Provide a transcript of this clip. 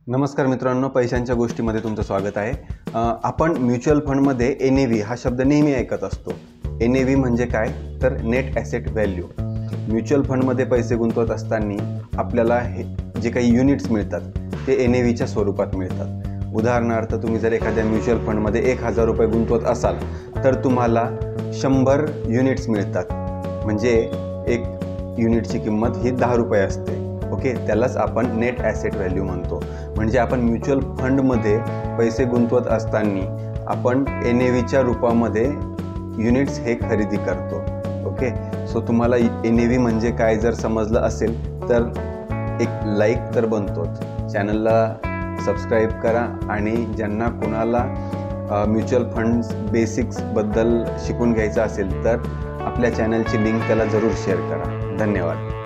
नमस्कार मित्रांनो, पैशांच्या गोष्टीमध्ये तुमचं स्वागत आहे। आपण म्युच्युअल फंडमध्ये NAV हा शब्द नेहमी ऐकत असतो। NAV म्हणजे काय तर नेट ॲसेट व्हॅल्यू। म्युच्युअल फंडमध्ये पैसे गुंतवत असताना आपल्याला जे काही युनिट्स मिळतात ते NAVच्या स्वरूपात मिळतात। उदाहरणार्थ तुम्ही जर एखाद्या म्युच्युअल फंडमध्ये 1000 रुपये गुंतवत असाल तर तुम्हाला 100 युनिट्स मिळतात। म्हणजे एक युनिटची किंमत ही 10 रुपये असते। ओके, त्यालाच आपण नेट ॲसेट व्हॅल्यू म्हणतो। म्हणजे आपण म्युच्युअल फंडमध्ये पैसे गुंतवत असताना आपण NAVच्या रूपामध्ये युनिट्स हे खरेदी करतो। ओके, सो तुम्हाला NAV म्हणजे काय जर समजलं असेल तर एक लाईक तर बनतोच, चॅनलला सबस्क्राईब करा आणि ज्यांना कोणाला म्युच्युअल फंड्स बेसिक्सबद्दल शिकून घ्यायचं असेल तर आपल्या चॅनलची लिंक त्याला जरूर शेअर करा। धन्यवाद।